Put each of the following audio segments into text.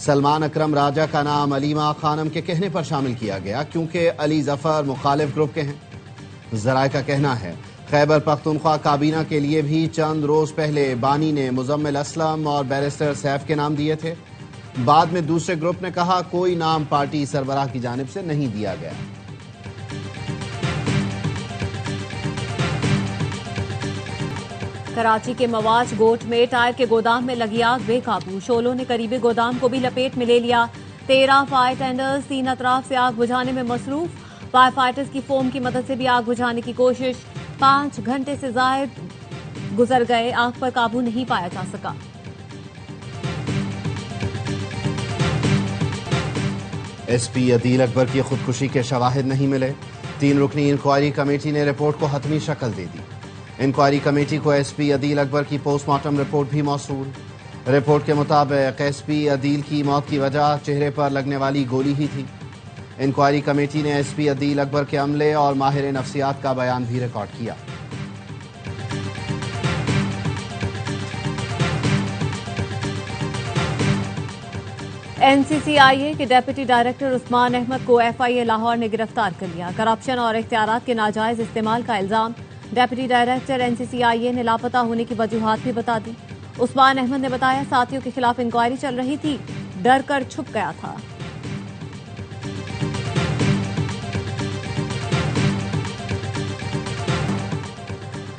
سلمان اکرم راجہ کا نام علیمہ خانم کے کہنے پر شامل کیا گیا کیونکہ علی ظفر مخالف گروپ کے ہیں۔ ذرائع کا کہنا ہے خیبر پختونخوا کابینہ کے لیے بھی چند روز پہلے بانی نے مزمل اسلم اور بیرسٹر سیف کے نام دیے تھے، بعد میں دوسرے گروپ نے کہا کوئی نام پارٹی سربراہ کی جانب سے نہیں دیا گیا۔ کراچی کے مواج گوٹ میں ٹائر کے گودام میں لگی آگ بے قابو، شعلوں نے قریبی گودام کو بھی لپیٹ میں لے لیا۔ 13 فائر ٹینڈرز 3 اطراف سے آگ بجھانے میں مصروف، فائر فائٹرز کی فوم کی مدد سے بھی آگ بجھانے کی کوشش، 5 گھنٹے سے زائد گزر گئے، آگ پر قابو نہیں پایا جا سکا۔ ایس پی عدیل اکبر کی خودکشی کے شواہد نہیں ملے، 3 رکنی انکوائری کمیٹی نے رپورٹ کو حتمی شکل دے دی۔ انکوائری کمیٹی کو ایس پی عدیل اکبر کی پوسٹ مارٹم رپورٹ بھی موصول۔ رپورٹ کے مطابق ایس پی عدیل کی موت کی وجہ چہرے پر لگنے والی گولی ہی تھی۔ انکوائری کمیٹی نے ایس پی عدیل اکبر کے عملے اور ماہر نفسیات کا بیان بھی ریکارڈ کیا۔ این سی سی آئی اے کے ڈیپٹی ڈائریکٹر عثمان احمد کو ایف آئی اے لاہور نے گرفتار کر لیا، کرپشن اور اختیارات کے ناجائز استعمال کا الزام۔ ڈیپٹی ڈائریکٹر این سی سی آئی اے نے لاپتہ ہونے کی وجوہات بھی بتا دی۔ عثمان احمد نے بتایا ساتھیوں کے خلاف انکوائری چل رہی تھی، ڈر کر چھپ گیا تھا۔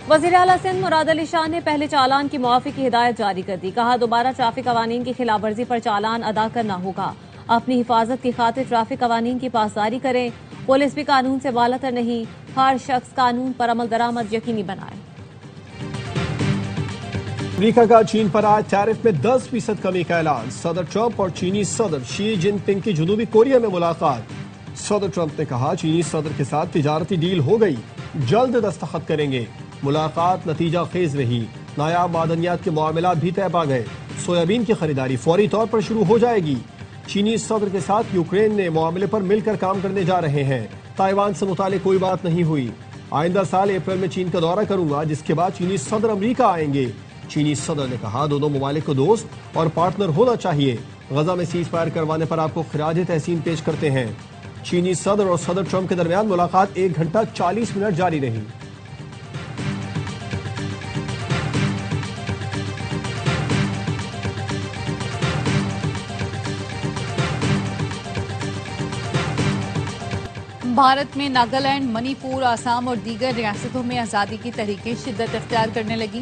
وزیر اعلیٰ سندھ مراد علی شاہ نے پہلے چالان کی معافی کی ہدایت جاری کر دی، کہا دوبارہ ٹریفک قوانین کی خلاف ورزی پر چالان ادا کرنا ہوگا، اپنی حفاظت کی خاطر ٹریفک قوانین کی پاسداری کریں، پولیس بھی قانون سے بالاتر نہیں، ہر شخص قانون پر عمل درآمد یقینی بنائے۔ امریکہ کا چین پر عائد ٹیرف میں 10% کمی کا اعلان، صدر ٹرمپ اور چینی صدر شی جن پنگ کی جنوبی کوریا میں ملاقات۔ صدر ٹرمپ نے کہا چینی صدر کے ساتھ تجارتی ڈیل ہو گئی، جلد دستخط کریں گے۔ ملاقات نتیجہ خیز رہی، نایاب معدنیات کے معاملات بھی طے پا گئے، سویابین کی خریداری فوری طور پر شروع ہو جائے گی۔ چینی صدر کے ساتھ یوکرین نے معاملے پر مل کر کام کرنے جا رہے ہیں، تائیوان سے متعلق کوئی بات نہیں ہوئی، آئندہ سال اپریل میں چین کا دورہ کروں گا جس کے بعد چینی صدر امریکہ آئیں گے۔ چینی صدر نے کہا دونوں ممالک کو دوست اور پارٹنر ہونا چاہیے، غزہ میں سیز فائر کروانے پر آپ کو خراج تحسین پیش کرتے ہیں۔ چینی صدر اور صدر ٹرمپ کے درمیان ملاقات 1 گھنٹہ 40 منٹ جاری رہی۔ بھارت میں ناگالینڈ، منی پور، آسام اور دیگر ریاستوں میں آزادی کی تحریکیں شدت اختیار کرنے لگیں۔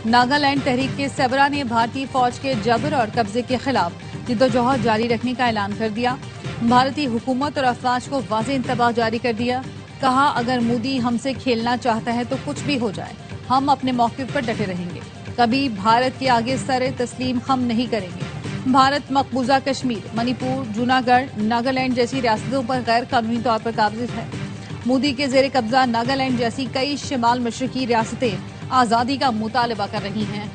ناگالینڈ تحریک کے سربراہ نے بھارتی فوج کے جبر اور قبضے کے خلاف جدوجہد جاری رکھنے کا اعلان کر دیا۔ بھارتی حکومت اور افواج کو واضح انتباہ جاری کر دیا، کہا اگر مودی ہم سے کھیلنا چاہتا ہے تو کچھ بھی ہو جائے، ہم اپنے موقف پر ڈٹے رہیں گے، کبھی بھارت کے آگے سر تسلیم خم نہیں کریں گے۔ بھارت مقبوضہ کشمیر، منی پور، جوناگڑھ، ناگالینڈ جیسی ریاستوں پر غیر قانونی طور پر قابض ہے۔ مودی کے زیر قبضہ ناگالینڈ جیسی کئی شمال مشرقی ریاستیں آزادی کا مطالبہ کر رہی ہیں۔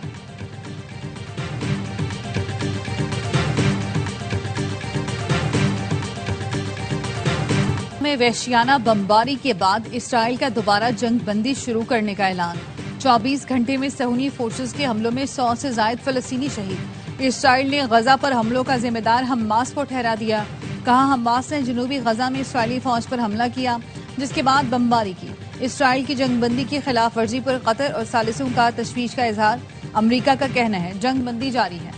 میں وحشیانہ بمباری کے بعد اسرائیل کا دوبارہ جنگ بندی شروع کرنے کا اعلان، 24 گھنٹے میں صہیونی فورسز کے حملوں میں 100 سے زائد فلسطینی شہید۔ اسرائیل نے غزہ پر حملوں کا ذمہ دار حماس کو ٹھہرا دیا، کہا حماس نے جنوبی غزہ میں اسرائیلی فوج پر حملہ کیا جس کے بعد بمباری کی۔ اسرائیل کی جنگ بندی کی خلاف ورزی پر قطر اور ثالثوں کا تشویش کا اظہار، امریکہ کا کہنا ہے جنگ بندی جاری ہے۔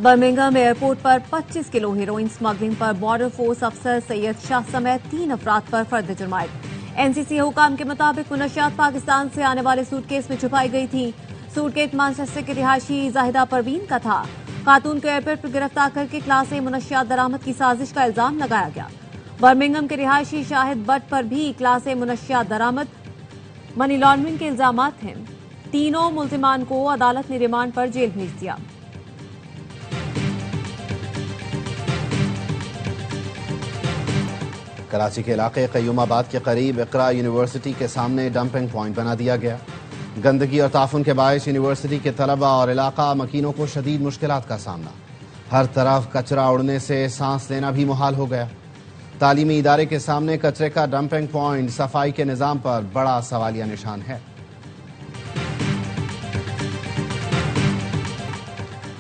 برمنگھم ایئرپورٹ پر 25 کلو ہیروئن سمگلنگ پر بارڈر فورس افسر سید شاہ سمیت 3 افراد پر فرد جرمائد۔ این سی سی حکام کے مطابق منشیات پاکستان سے آنے والے سوٹ کیس میں چھپائی گئی تھی۔ سوٹ کیس مانچسٹر کے رہائشی زاہدہ پروین کا تھا۔ خاتون کو ایئرپورٹ پر گرفتار کر کے کلاس اے منشیات درآمد کی سازش کا الزام لگایا گیا۔ برمنگھم کے رہائشی شاہد بٹ پر بھی کلاس اے منشیات درآمد، منی لانڈرنگ کے الزامات ہیں۔ تینوں ملزمان کو عدالت نے ریمانڈ پر جیل بھیج دیا۔ کراچی کے علاقے قیوم آباد کے قریب اقرا یونیورسٹی کے سامنے ڈمپنگ پوائنٹ بنا دیا گیا۔ گندگی اور تعفن کے باعث یونیورسٹی کے طلبہ اور علاقہ مکینوں کو شدید مشکلات کا سامنا، ہر طرف کچرا اڑنے سے سانس لینا بھی محال ہو گیا۔ تعلیمی ادارے کے سامنے کچرے کا ڈمپنگ پوائنٹ صفائی کے نظام پر بڑا سوالیہ نشان ہے۔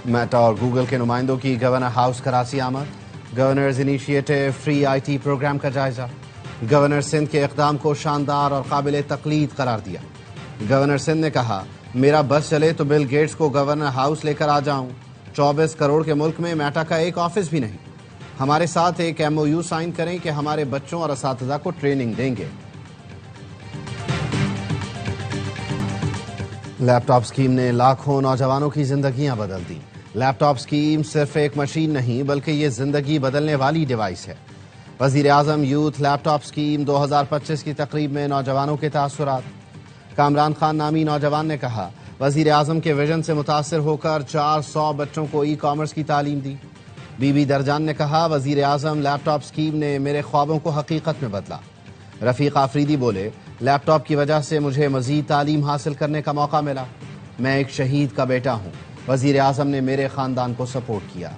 میٹا اور گوگل کے نمائندوں کی گورنر ہاؤس کراچی آمد، governors initiative free I T program کا جائزہ، گورنر سندھ کے اقدام کو شاندار اور قابل تقلید قرار دیا۔ گورنر سندھ نے کہا، میرا بس چلے تو بل گیٹس کو گورنر ہاؤس لے کر آ جاؤں، 24 کروڑ کے ملک میں میٹا کا ایک آفس بھی نہیں، ہمارے ساتھ ایک MOU سائن کریں کہ ہمارے بچوں اور اساتذہ کو ٹریننگ دیں گے۔ لیپ ٹاپ اسکیم نے لاکھوں نوجوانوں کی زندگیاں بدل دیں۔ لیپ ٹاپ اسکیم صرف ایک مشین نہیں بلکہ یہ زندگی بدلنے والی ڈیوائس ہے۔ وزیر اعظم یوتھ لیپ ٹاپ اسکیم 2025 کی تقریب میں نوجوانوں کے تاثرات۔ کامران خان نامی نوجوان نے کہا، وزیر اعظم کے ویژن سے متاثر ہو کر 400 بچوں کو ای کامرس کی تعلیم دی۔ بی بی درجان نے کہا، وزیر اعظم لیپ ٹاپ اسکیم نے میرے خوابوں کو حقیقت میں بدلا۔ رفیق آفریدی بولے، لیپ ٹاپ کی وجہ سے مجھے مزید تعلیم حاصل کرنے کا موقع ملا، میں ایک شہید کا بیٹا ہوں، وزیر اعظم نے میرے خاندان کو سپورٹ کیا۔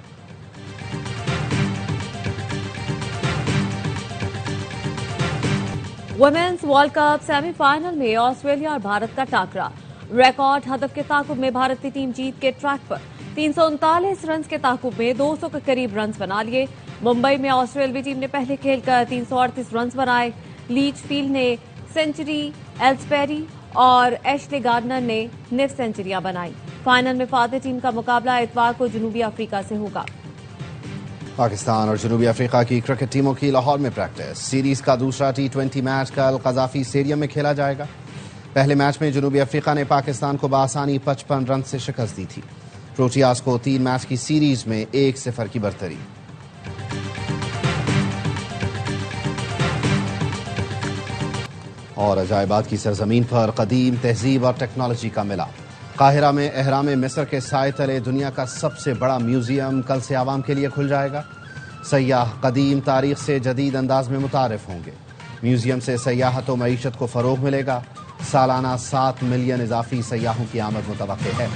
Women's world cup semi final میں آسٹریلیا اور بھارت کا ٹاکرا، ریکارڈ ہدف کے تعاقب میں بھارتی ٹیم جیت کے ٹریک پر، 339 رنز کے تعاقب میں 200 کے قریب رنز بنا لیے۔ ممبئی میں آسٹریلوی ٹیم نے پہلے کھیل کر 338 رنز بنائے، لیچ فیلڈ نے سینچری، ایلسپیری اور ایشلے گارڈنر نے نصف سینچریاں بنائی۔ فائنل میں فاتح ٹیم کا مقابلہ اتوار کو جنوبی افریقہ سے ہوگا۔ پاکستان اور جنوبی افریقہ کی کرکٹ ٹیموں کی لاہور میں پریکٹس، سیریز کا دوسرا T20 میچ کل قذافی اسٹیڈیم میں کھیلا جائے گا۔ پہلے میچ میں جنوبی افریقہ نے پاکستان کو بآسانی 55 رن سے شکست دی تھی۔ پروٹیاز کو 3 میچ کی سیریز میں 1-0 کی برتری۔ اور عجائبات کی سرزمین پر قدیم تہذیب اور ٹیکنالوجی کا ملا۔ قاہرہ میں اہرام مصر کے سائے تلے دنیا کا سب سے بڑا میوزیم کل سے عوام کے لیے کھل جائے گا۔ سیاح قدیم تاریخ سے جدید انداز میں متعارف ہوں گے۔ میوزیم سے سیاحت و معیشت کو فروغ ملے گا۔ سالانہ 7 ملین اضافی سیاحوں کی آمد متوقع ہے۔